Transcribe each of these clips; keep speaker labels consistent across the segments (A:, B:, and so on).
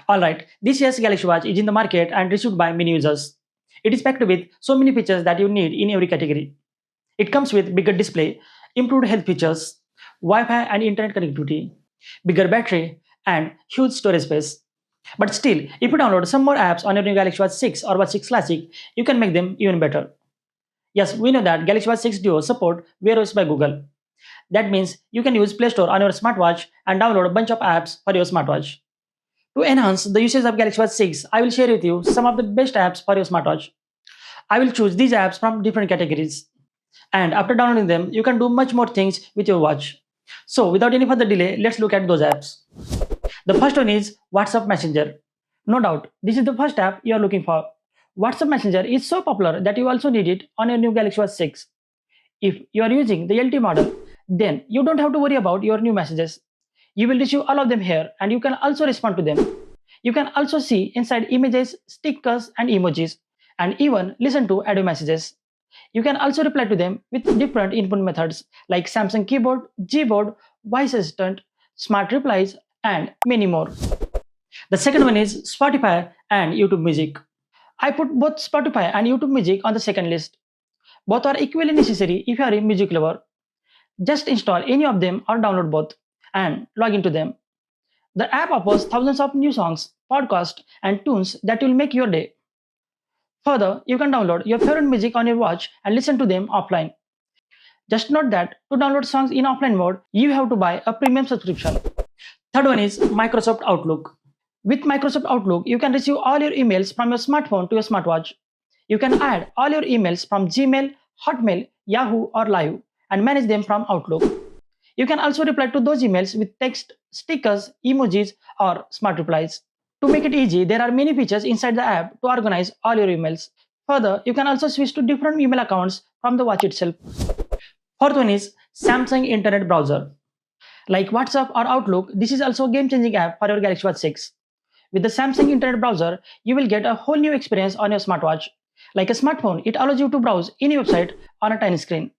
A: Alright, this year's Galaxy Watch is in the market and received by many users. It is packed with so many features that you need in every category. It comes with bigger display, improved health features, Wi-Fi and internet connectivity, bigger battery, and huge storage space. But still, if you download some more apps on your new Galaxy Watch 6 or Watch 6 Classic, you can make them even better. Yes, we know that Galaxy Watch 6 Duo support Wear OS by Google. That means you can use Play Store on your smartwatch and download a bunch of apps for your smartwatch. To enhance the usage of Galaxy Watch 6, I will share with you some of the best apps for your smartwatch. I will choose these apps from different categories. And after downloading them, you can do much more things with your watch. So without any further delay, let's look at those apps. The first one is WhatsApp Messenger. No doubt, this is the first app you are looking for. WhatsApp Messenger is so popular that you also need it on your new Galaxy Watch 6. If you are using the LT model, then you don't have to worry about your new messages. You will receive all of them here and you can also respond to them. You can also see inside images, stickers and emojis and even listen to audio messages. You can also reply to them with different input methods like Samsung Keyboard, Gboard, Voice Assistant, Smart Replies and many more. The second one is Spotify and YouTube Music. I put both Spotify and YouTube Music on the second list. Both are equally necessary if you are a music lover. Just install any of them or download both and log into them. The app offers thousands of new songs, podcasts, and tunes that will make your day. Further, you can download your favorite music on your watch and listen to them offline. Just note that to download songs in offline mode, you have to buy a premium subscription. Third one is Microsoft Outlook. With Microsoft Outlook, you can receive all your emails from your smartphone to your smartwatch. You can add all your emails from Gmail, Hotmail, Yahoo, or Live and manage them from Outlook. You can also reply to those emails with text, stickers, emojis, or smart replies. To make it easy, there are many features inside the app to organize all your emails. Further, you can also switch to different email accounts from the watch itself. Fourth one is Samsung Internet Browser. Like WhatsApp or Outlook, this is also a game-changing app for your Galaxy Watch 6. With the Samsung Internet Browser, you will get a whole new experience on your smartwatch. Like a smartphone, it allows you to browse any website on a tiny screen.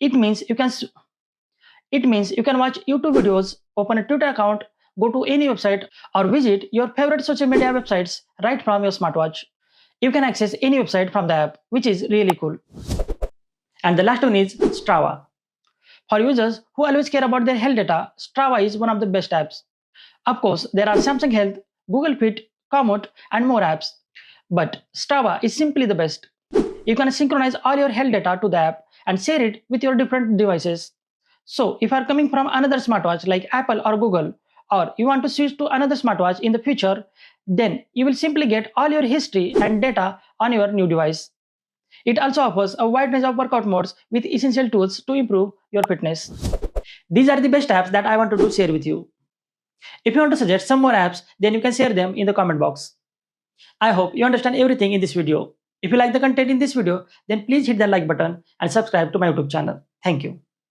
A: It means you can watch YouTube videos, open a Twitter account, go to any website, or visit your favorite social media websites right from your smartwatch. You can access any website from the app, which is really cool. And the last one is Strava. For users who always care about their health data, Strava is one of the best apps. Of course, there are Samsung Health, Google Fit, Komoot, and more apps. But Strava is simply the best. You can synchronize all your health data to the app and share it with your different devices. So, if you are coming from another smartwatch like Apple or Google, or you want to switch to another smartwatch in the future, then you will simply get all your history and data on your new device. It also offers a wide range of workout modes with essential tools to improve your fitness. These are the best apps that I wanted to share with you. If you want to suggest some more apps, then you can share them in the comment box. I hope you understand everything in this video. If you like the content in this video, then please hit the like button and subscribe to my YouTube channel. Thank you.